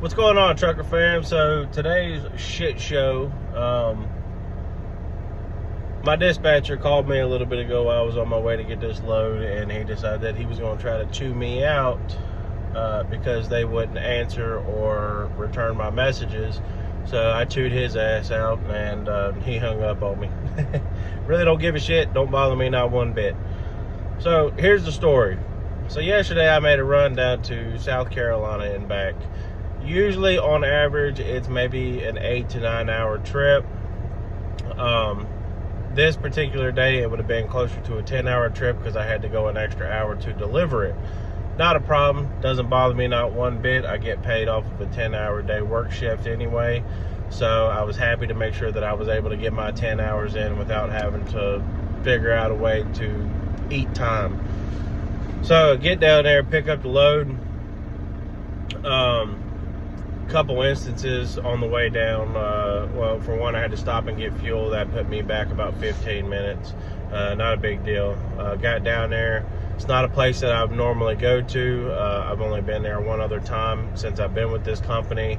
What's going on, trucker fam? So today's shit show. My dispatcher called me a little bit ago while I was on my way to get this load, and he decided that he was going to try to chew me out because they wouldn't answer or return my messages. So I chewed his ass out, and he hung up on me. Really don't give a shit. Don't bother me not one bit. So here's the story. So yesterday I made a run down to South Carolina and back. Usually on average it's maybe an 8 to 9 hour trip. This particular day it would have been closer to a 10-hour trip because I had to go an extra hour to deliver it. Not a problem, doesn't bother me not one bit. I get paid off of a 10-hour day work shift anyway, so I was happy to make sure that I was able to get my 10 hours in without having to figure out a way to eat time. So get down there, pick up the load. Couple instances on the way down. Well, for one, I had to stop and get fuel. That put me back about 15 minutes. Not a big deal. Got down there. It's not a place that I would normally go to. I've only been there one other time since I've been with this company.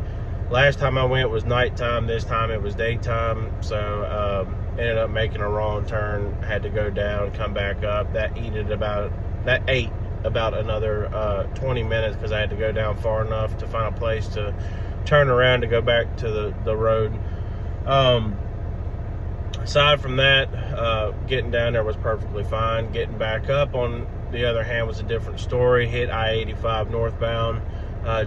Last time I went was nighttime. This time it was daytime. So ended up making a wrong turn. Had to go down, come back up. That ate about another 20 minutes because I had to go down far enough to find a place to turn around to go back to the road. Aside from that, getting down there was perfectly fine. Getting back up, on the other hand, was a different story. Hit I-85 northbound,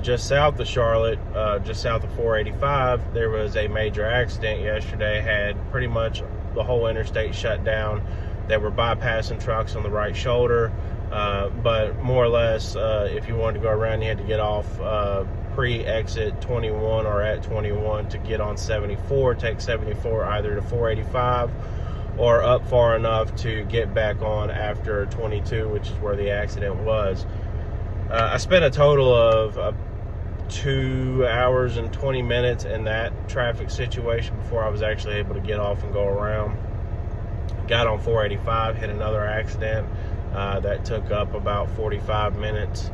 just south of Charlotte, just south of 485. There was a major accident yesterday. Had pretty much the whole interstate shut down. They were bypassing trucks on the right shoulder. But more or less, if you wanted to go around, you had to get off pre-exit 21 or at 21 to get on 74, take 74 either to 485 or up far enough to get back on after 22, which is where the accident was. I spent a total of 2 hours and 20 minutes in that traffic situation before I was actually able to get off and go around. Got on 485, hit another accident. That took up about 45 minutes.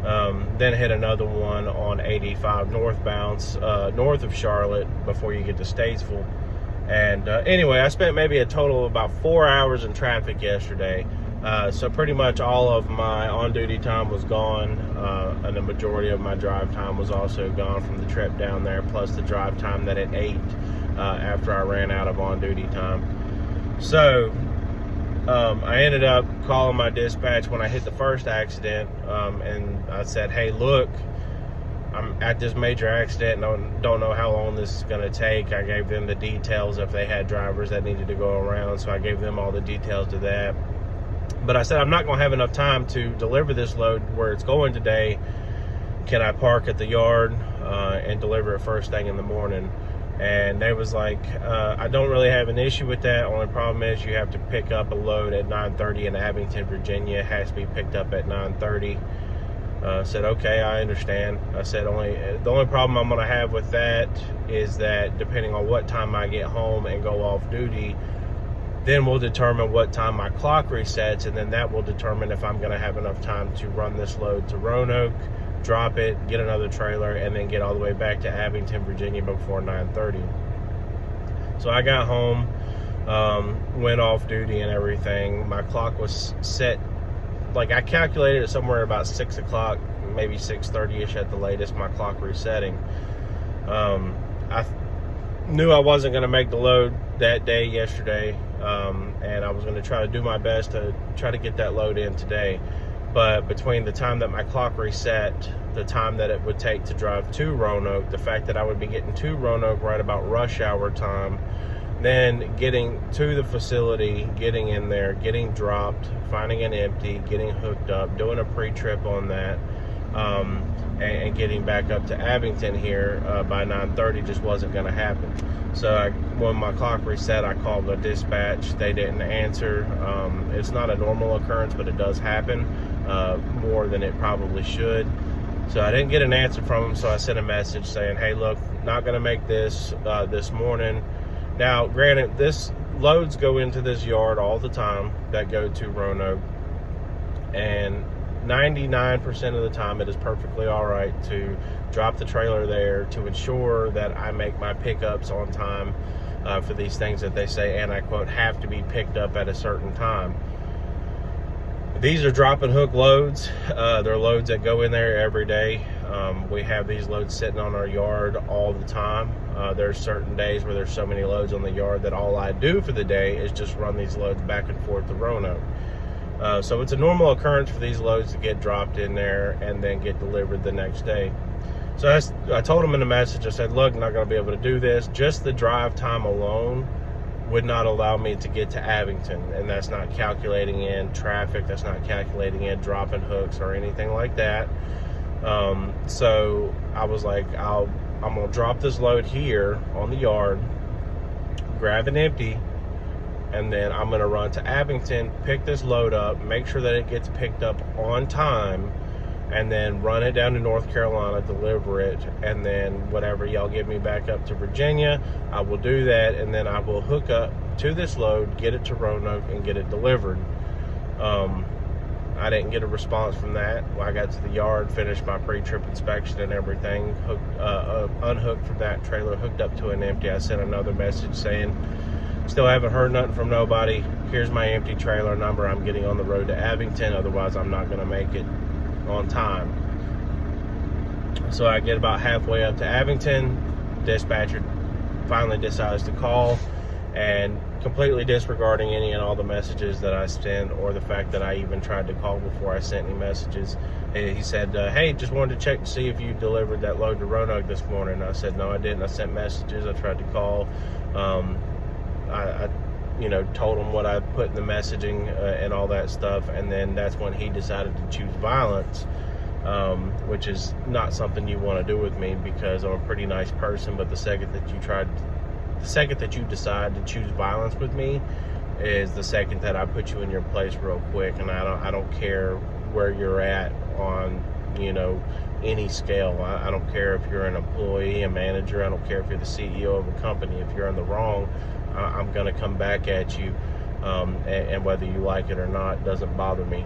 Then hit another one on 85 northbound, north of Charlotte before you get to Statesville. And anyway, I spent maybe a total of about 4 hours in traffic yesterday. So pretty much all of my on-duty time was gone, and the majority of my drive time was also gone from the trip down there, plus the drive time that it ate after I ran out of on-duty time. So I ended up calling my dispatch when I hit the first accident, and I said, hey, look, I'm at this major accident and don't know how long this is going to take. I gave them the details if they had drivers that needed to go around, so I gave them all the details to that. But I said, I'm not going to have enough time to deliver this load where it's going today. Can I park at the yard and deliver it first thing in the morning? And they was like, I don't really have an issue with that. Only problem is you have to pick up a load at 9:30 in Abington, Virginia. It has to be picked up at 9:30. I said, okay, I understand. I said, the only problem I'm going to have with that is that depending on what time I get home and go off duty, then we'll determine what time my clock resets, and then that will determine if I'm going to have enough time to run this load to Roanoke, drop it, get another trailer, and then get all the way back to Abington, Virginia before 9:30. So I got home, went off duty and everything. My clock was set, like I calculated it somewhere about 6 o'clock, maybe 6:30ish at the latest, my clock resetting. I knew I wasn't going to make the load that day yesterday, and I was going to try to do my best to try to get that load in today. But between the time that my clock reset, the time that it would take to drive to Roanoke, the fact that I would be getting to Roanoke right about rush hour time, then getting to the facility, getting in there, getting dropped, finding an empty, getting hooked up, doing a pre-trip on that, and getting back up to Abington here by 9:30 just wasn't going to happen. So when my clock reset, I called the dispatch. They didn't answer. It's not a normal occurrence, but it does happen more than it probably should. So I didn't get an answer from them, so I sent a message saying, hey, look, not going to make this this morning. Now, granted, this loads go into this yard all the time that go to Roanoke, and 99% of the time, it is perfectly all right to drop the trailer there to ensure that I make my pickups on time for these things that they say, and I quote, have to be picked up at a certain time. These are drop and hook loads. They're loads that go in there every day. We have these loads sitting on our yard all the time. There's certain days where there's so many loads on the yard that all I do for the day is just run these loads back and forth to Roanoke. So it's a normal occurrence for these loads to get dropped in there and then get delivered the next day. So I told them in the message, I said, look, I'm not going to be able to do this. Just the drive time alone would not allow me to get to Abington, and that's not calculating in traffic, that's not calculating in dropping hooks or anything like that. So I was like, I'm gonna drop this load here on the yard, grab an empty, and then I'm gonna run to Abington, pick this load up, make sure that it gets picked up on time, and then run it down to North Carolina, deliver it, and then whatever y'all give me back up to Virginia, I will do that, and then I will hook up to this load, get it to Roanoke, and get it delivered. I didn't get a response from that. I got to the yard, finished my pre-trip inspection and everything, unhooked from that trailer, hooked up to an empty. I sent another message saying, still haven't heard nothing from nobody. Here's my empty trailer number. I'm getting on the road to Abington, otherwise I'm not going to make it on time. So I get about halfway up to Abington. Dispatcher finally decides to call, and completely disregarding any and all the messages that I sent, or the fact that I even tried to call before I sent any messages. He said, hey, just wanted to check to see if you delivered that load to Roanoke this morning. I said, no, I didn't. I sent messages. I tried to call. I told him what I put in the messaging and all that stuff, and then that's when he decided to choose violence, which is not something you want to do with me, because I'm a pretty nice person. But the second that you decide to choose violence with me is the second that I put you in your place real quick. And I don't care where you're at on any scale. I don't care if you're an employee, a manager. I don't care if you're the CEO of a company. If you're in the wrong, I'm going to come back at you, and whether you like it or not doesn't bother me.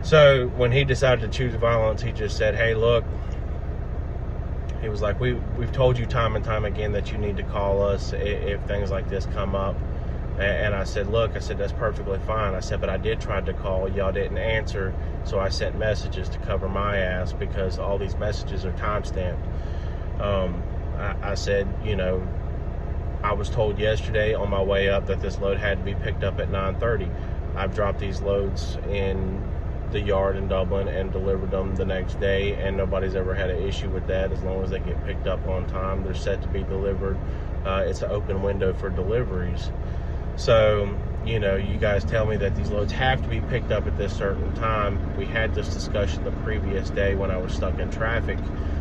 So when he decided to choose violence, he just said, hey, look, he was like, we've told you time and time again that you need to call us if things like this come up. And I said, look, that's perfectly fine. I said, but I did try to call, y'all didn't answer, so I sent messages to cover my ass, because all these messages are timestamped. I said, I was told yesterday on my way up that this load had to be picked up at 9:30. I've dropped these loads in the yard in Dublin and delivered them the next day, and nobody's ever had an issue with that. As long as they get picked up on time, they're set to be delivered. It's an open window for deliveries. So, you guys tell me that these loads have to be picked up at this certain time. We had this discussion the previous day when I was stuck in traffic.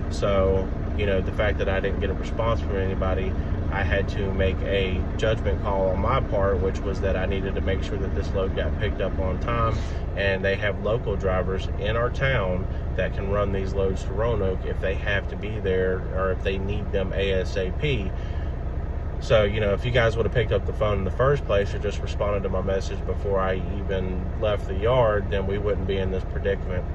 So, the fact that I didn't get a response from anybody, I had to make a judgment call on my part, which was that I needed to make sure that this load got picked up on time. And they have local drivers in our town that can run these loads to Roanoke if they have to be there, or if they need them ASAP. So, if you guys would have picked up the phone in the first place, or just responded to my message before I even left the yard, then we wouldn't be in this predicament.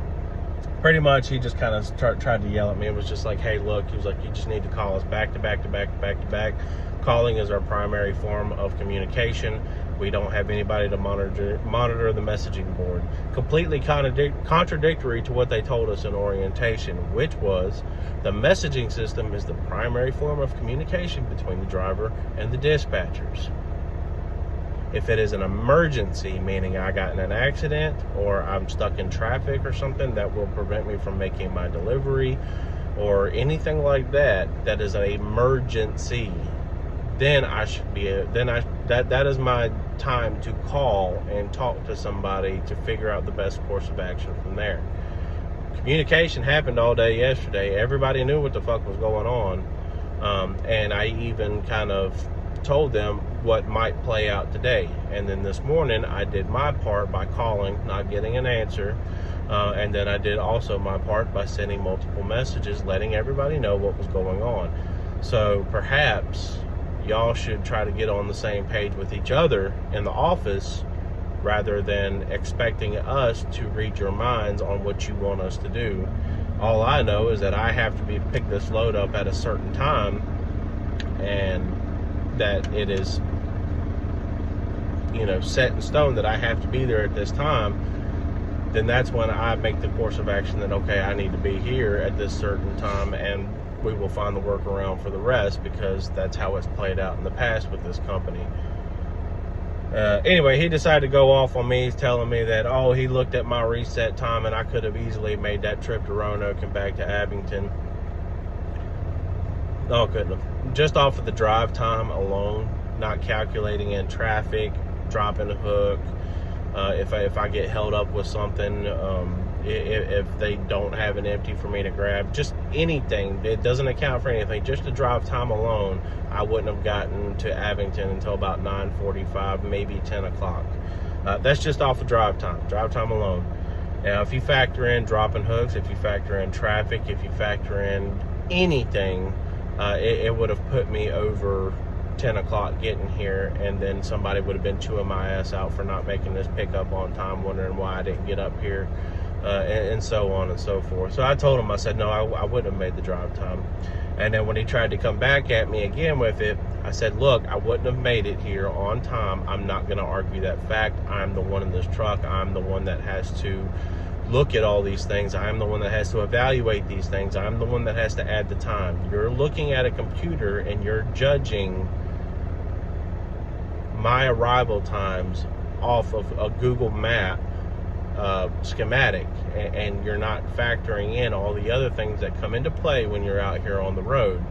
Pretty much, he just kind of tried to yell at me. It was just like, hey, look, he was like, you just need to call us back to back to back to back to back. Calling is our primary form of communication. We don't have anybody to monitor the messaging board. Completely contradictory to what they told us in orientation, which was the messaging system is the primary form of communication between the driver and the dispatchers. If it is an emergency, meaning I got in an accident or I'm stuck in traffic or something that will prevent me from making my delivery or anything like that, that is an emergency, then I should be that is my time to call and talk to somebody to figure out the best course of action from there. Communication happened all day yesterday. Everybody knew what the fuck was going on, and I even kind of told them what might play out today. And then this morning I did my part by calling, not getting an answer, and then I did also my part by sending multiple messages letting everybody know what was going on. So perhaps y'all should try to get on the same page with each other in the office rather than expecting us to read your minds on what you want us to do. All I know is that I have to pick this load up at a certain time, and that it is, set in stone that I have to be there at this time. Then that's when I make the course of action that, okay, I need to be here at this certain time, and we will find the workaround for the rest, because that's how it's played out in the past with this company. Anyway, he decided to go off on me. He's telling me that, oh, he looked at my reset time and I could have easily made that trip to Roanoke and back to Abington. No, couldn't have. Just off of the drive time alone, not calculating in traffic, dropping a hook, if I get held up with something, if they don't have an empty for me to grab, just anything. It doesn't account for anything. Just the drive time alone, I wouldn't have gotten to Abington until about 9:45, maybe 10 o'clock. That's just off of drive time alone. Now, if you factor in dropping hooks, if you factor in traffic, if you factor in anything, it would have put me over 10 o'clock getting here, and then somebody would have been chewing my ass out for not making this pickup on time, wondering why I didn't get up here, and so on and so forth. So I told him, I said, no, I wouldn't have made the drive time. And then when he tried to come back at me again with it, I said, look, I wouldn't have made it here on time. I'm not going to argue that fact. I'm the one in this truck. I'm the one that has to look at all these things. I'm the one that has to evaluate these things. I'm the one that has to add the time. You're looking at a computer and you're judging my arrival times off of a Google map schematic, and you're not factoring in all the other things that come into play when you're out here on the road.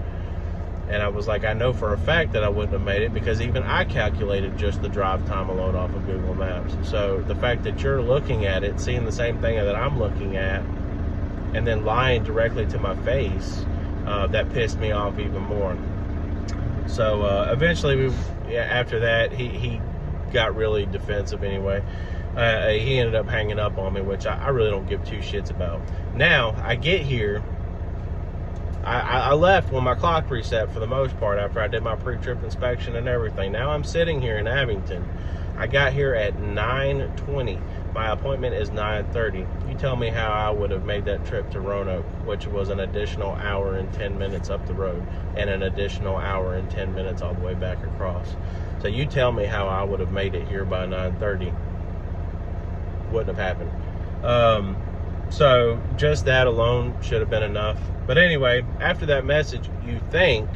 And I was like, I know for a fact that I wouldn't have made it, because even I calculated just the drive time alone off of Google Maps. So the fact that you're looking at it, seeing the same thing that I'm looking at, and then lying directly to my face, that pissed me off even more. So eventually, after that, he got really defensive anyway. He ended up hanging up on me, which I really don't give two shits about. Now, I get here. I left when my clock reset for the most part, after I did my pre-trip inspection and everything. Now I'm sitting here in Abington. I got here at 9:20. My appointment is 9:30. You tell me how I would have made that trip to Roanoke, which was an additional hour and 10 minutes up the road, and an additional hour and 10 minutes all the way back across. So you tell me how I would have made it here by 9:30. Wouldn't have happened. So just that alone should have been enough. But anyway, after that message, you think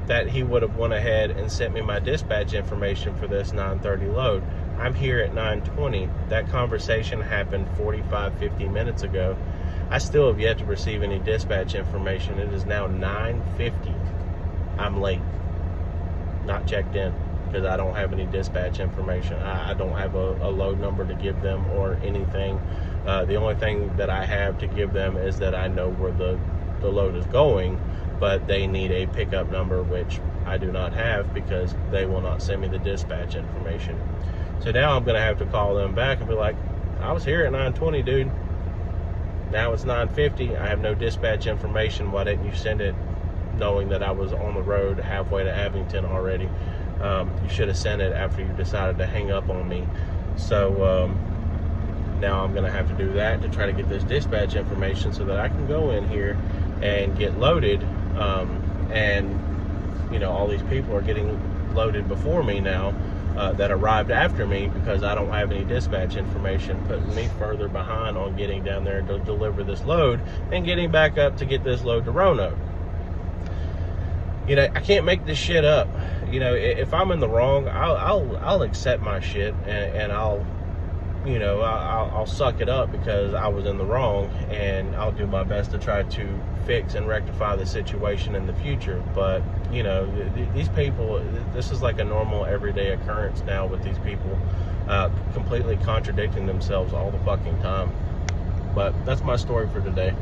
that he would have went ahead and sent me my dispatch information for this 9:30 load. I'm here at 9:20. That conversation happened 50 minutes ago. I still have yet to receive any dispatch information. It is now 9:50. I'm late. Not checked in, because I don't have any dispatch information. I don't have a load number to give them or anything. The only thing that I have to give them is that I know where the load is going, but they need a pickup number, which I do not have, because they will not send me the dispatch information. So now I'm going to have to call them back and be like, I was here at 9:20, dude. Now it's 9:50. I have no dispatch information. Why didn't you send it knowing that I was on the road halfway to Abington already? You should have sent it after you decided to hang up on me. So now I'm going to have to do that to try to get this dispatch information so that I can go in here and get loaded. And, all these people are getting loaded before me now that arrived after me, because I don't have any dispatch information, putting me further behind on getting down there to deliver this load and getting back up to get this load to Roanoke. I can't make this shit up. If I'm in the wrong, I'll accept my shit, and I'll suck it up because I was in the wrong, and I'll do my best to try to fix and rectify the situation in the future. But these people, this is like a normal everyday occurrence now with these people, completely contradicting themselves all the fucking time. But that's my story for today.